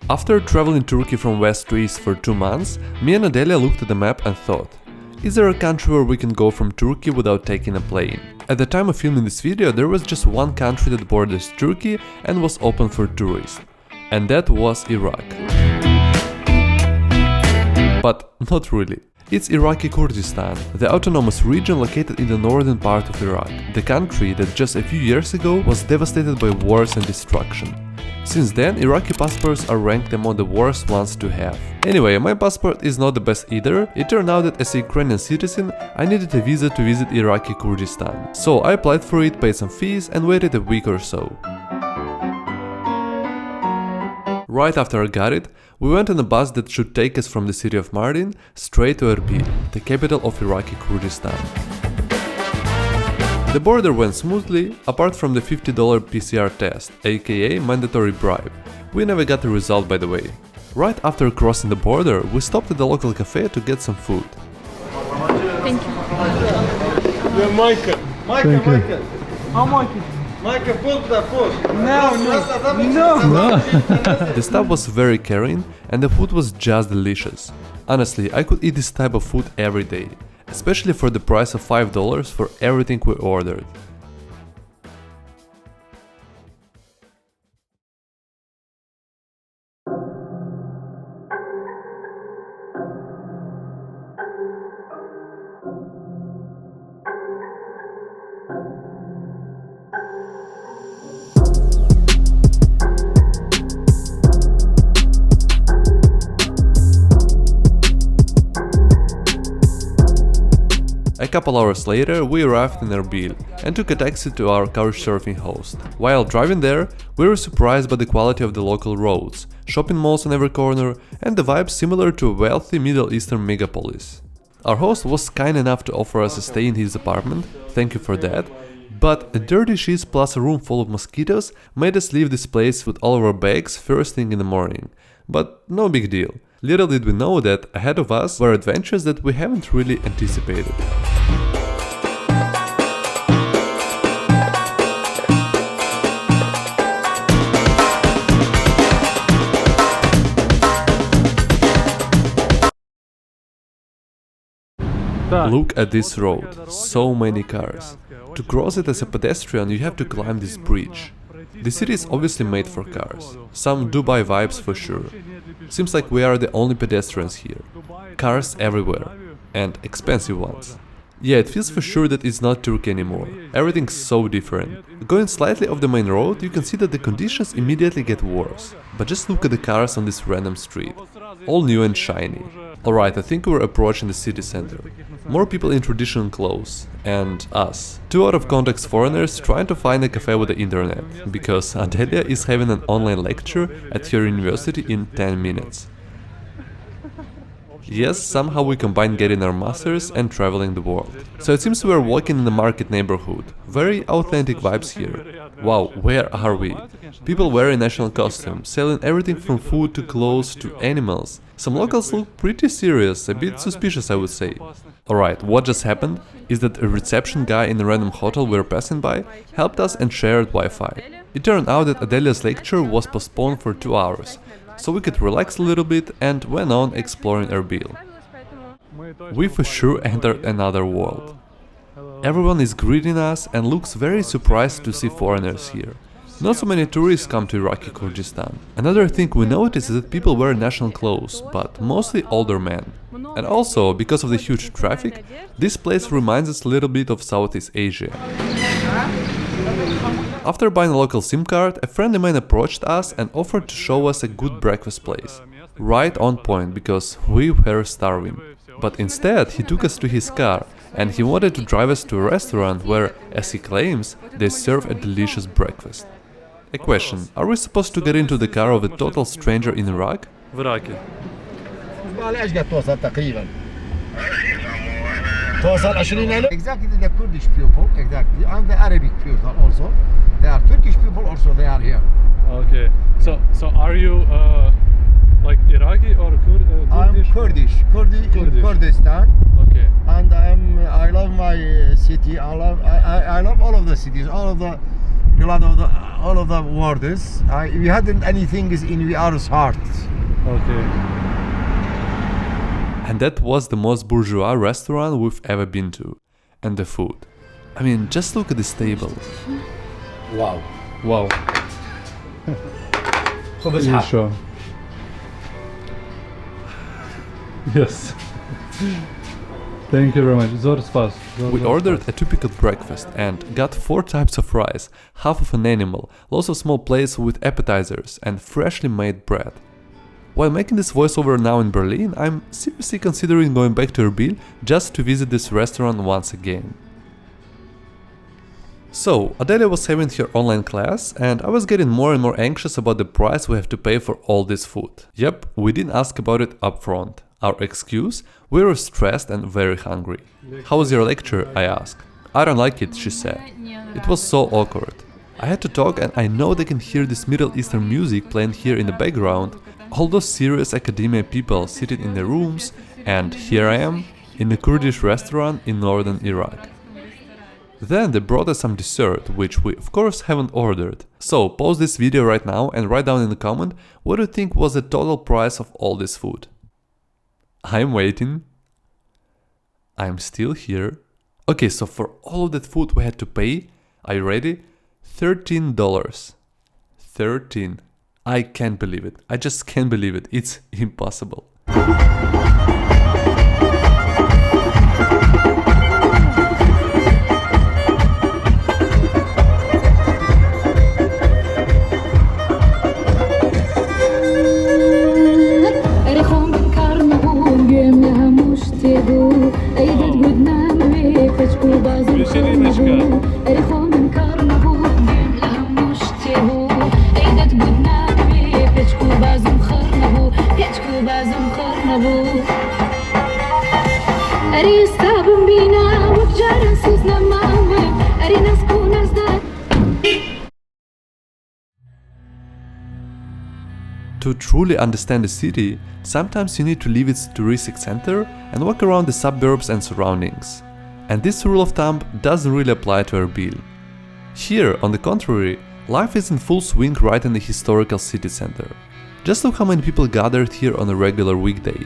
After traveling Turkey from west to east for 2 months, me and Adelia looked at the map and thought, is there a country where we can go from Turkey without taking a plane? At the time of filming this video, there was just one country that borders Turkey and was open for tourists, and that was Iraq. But not really. It's Iraqi Kurdistan, the autonomous region located in the northern part of Iraq, the country that just a few years ago was devastated by wars and destruction. Since then, Iraqi passports are ranked among the worst ones to have. Anyway, my passport is not the best either. It turned out that as a Ukrainian citizen, I needed a visa to visit Iraqi Kurdistan. So I applied for it, paid some fees and waited a week or so. Right after I got it, we went on a bus that should take us from the city of Mardin straight to Erbil, the capital of Iraqi Kurdistan. The border went smoothly, apart from the $50 PCR test, aka mandatory bribe. We never got the result, by the way. Right after crossing the border, we stopped at the local cafe to get some food. Thank you. You're Michael. Michael. How Michael? Michael, put the food. No. The staff was very caring and the food was just delicious. Honestly, I could eat this type of food every day, especially for the price of $5 for everything we ordered. A couple hours later, we arrived in Erbil and took a taxi to our couchsurfing host. While driving there, we were surprised by the quality of the local roads, shopping malls on every corner, and the vibes similar to a wealthy Middle Eastern megapolis. Our host was kind enough to offer us a stay in his apartment, thank you for that, but a dirty sheets plus a room full of mosquitoes made us leave this place with all of our bags first thing in the morning. But no big deal. Little did we know that ahead of us were adventures that we haven't really anticipated. Look at this road, so many cars. To cross it as a pedestrian you have to climb this bridge. The city is obviously made for cars. Some Dubai vibes for sure. Seems like we are the only pedestrians here. Cars everywhere. And expensive ones. Yeah, it feels for sure that it's not Turkey anymore. Everything's so different. Going slightly off the main road, you can see that the conditions immediately get worse. But just look at the cars on this random street. All new and shiny. Alright, I think we're approaching the city center. More people in traditional clothes. And us. 2 out of context foreigners trying to find a cafe with the internet. Because Adelia is having an online lecture at her university in 10 minutes. Yes, somehow we combine getting our masters and traveling the world. So it seems we are walking in the market neighborhood. Very authentic vibes here. Wow, where are we? People wearing national costumes, selling everything from food to clothes to animals. Some locals look pretty serious, a bit suspicious I would say. Alright, what just happened is that a reception guy in a random hotel we were passing by helped us and shared Wi-Fi. It turned out that Adelia's lecture was postponed for 2 hours. So we could relax a little bit and went on exploring Erbil. We for sure entered another world. Everyone is greeting us and looks very surprised to see foreigners here. Not so many tourists come to Iraqi Kurdistan. Another thing we noticed is that people wear national clothes, but mostly older men. And also, because of the huge traffic, this place reminds us a little bit of Southeast Asia. After buying a local SIM card, a friend of mine approached us and offered to show us a good breakfast place. Right on point, because we were starving. But instead, he took us to his car, and he wanted to drive us to a restaurant where, as he claims, they serve a delicious breakfast. A question, are we supposed to get into the car of a total stranger in Iraq? Exactly the Kurdish people, exactly, and the Arabic people also. They are Turkish people also, they are here. Okay, so are you like Iraqi or Kurdish? I'm Kurdish, in Kurdistan. Okay. And I love my city. I love all of the cities, all of the You know, all of the words. We hadn't anything is in our heart. Okay. And that was the most bourgeois restaurant we've ever been to. And the food. I mean, just look at this table. Wow. Wow. You sure? Yes. Thank you very much. Zor spas. We ordered a typical breakfast and got 4 types of rice, half of an animal, lots of small plates with appetizers and freshly made bread. While making this voiceover now in Berlin, I'm seriously considering going back to Erbil just to visit this restaurant once again. So, Adelia was having her online class and I was getting more and more anxious about the price we have to pay for all this food. Yep, we didn't ask about it upfront. Our excuse? We were stressed and very hungry. How was your lecture? I asked. I don't like it, she said. It was so awkward. I had to talk and I know they can hear this Middle Eastern music playing here in the background, all those serious academia people sitting in their rooms, and here I am, in a Kurdish restaurant in northern Iraq. Then they brought us some dessert, which we of course haven't ordered. So pause this video right now and write down in the comment what do you think was the total price of all this food. I'm waiting. I'm still here. Okay, so for all of that food we had to pay, are you ready? $13. 13. I can't believe it. I just can't believe it. It's impossible. To truly understand the city, sometimes you need to leave its touristic center and walk around the suburbs and surroundings. And this rule of thumb doesn't really apply to Erbil. Here, on the contrary, life is in full swing right in the historical city center. Just look how many people gathered here on a regular weekday.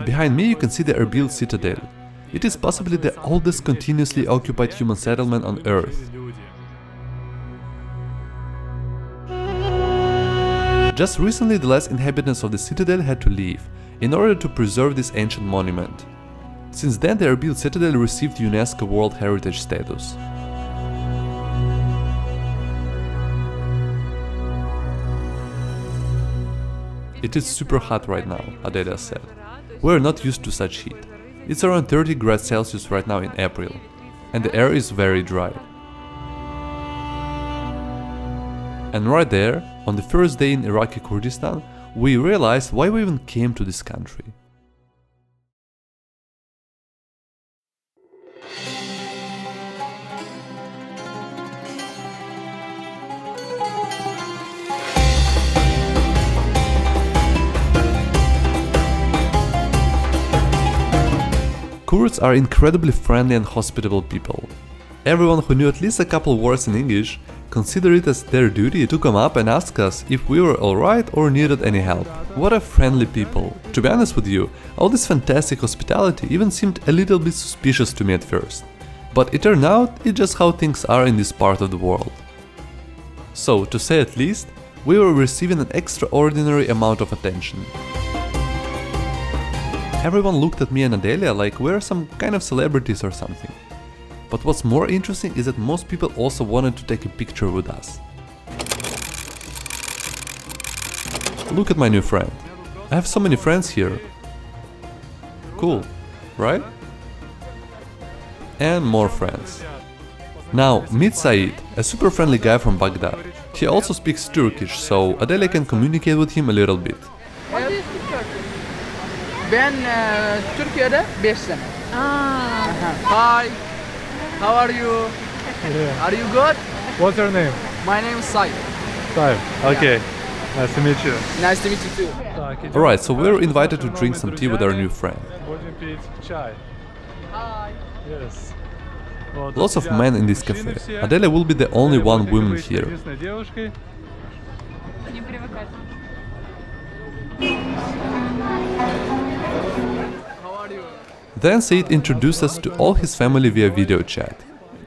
Behind me you can see the Erbil citadel. It is possibly the oldest continuously occupied human settlement on Earth. Just recently the last inhabitants of the citadel had to leave, in order to preserve this ancient monument. Since then the Erbil citadel received UNESCO World Heritage status. It is super hot right now, Adelia said. We're not used to such heat. It's around 30 degrees Celsius right now in April, and the air is very dry. And right there, on the first day in Iraqi Kurdistan, we realized why we even came to this country. Kurds are incredibly friendly and hospitable people. Everyone who knew at least a couple words in English considered it as their duty to come up and ask us if we were alright or needed any help. What a friendly people. To be honest with you, all this fantastic hospitality even seemed a little bit suspicious to me at first. But it turned out it's just how things are in this part of the world. So, to say at least, we were receiving an extraordinary amount of attention. Everyone looked at me and Adelia like we're some kind of celebrities or something. But what's more interesting is that most people also wanted to take a picture with us. Look at my new friend. I have so many friends here. Cool, right? And more friends. Now, meet Said, a super friendly guy from Baghdad. He also speaks Turkish, so Adelia can communicate with him a little bit. What do you speak Turkish? Ben Türkiye'de 5 sene. Hi. How are you? Yeah. Are you good? What's your name? My name is Sai. Saif. Okay. Nice to meet you. Nice to meet you too. Alright, so we're invited to drink some tea with our new friend. Будем пить чай. Hi. Yes. Lots of men in this cafe. Adelia will be the only one woman here. Не привыкать. How are you? Then Said introduced us to all his family via video chat.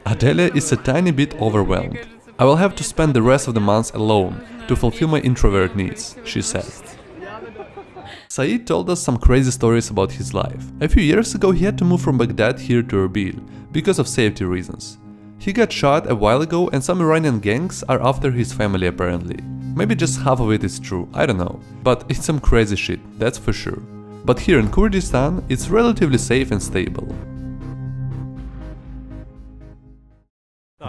Adelia is a tiny bit overwhelmed. I will have to spend the rest of the month alone to fulfill my introvert needs, she said. Said told us some crazy stories about his life. A few years ago he had to move from Baghdad here to Erbil because of safety reasons. He got shot a while ago and some Iranian gangs are after his family apparently. Maybe just half of it is true, I don't know. But it's some crazy shit, that's for sure. But here in Kurdistan, it's relatively safe and stable.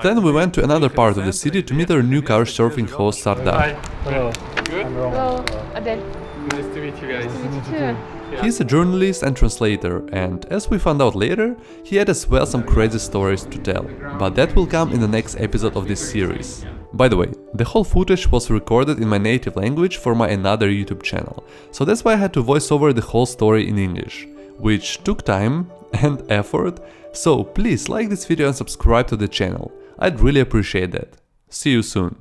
Then we went to another part of the city to meet our new couchsurfing host Sardar. Hello. Hello, Adele. Nice to meet you guys. Me too. He's a journalist and translator, and as we found out later, he had as well some crazy stories to tell. But that will come in the next episode of this series. By the way, the whole footage was recorded in my native language for my another YouTube channel, so that's why I had to voice over the whole story in English, which took time and effort, so please like this video and subscribe to the channel. I'd really appreciate that. See you soon.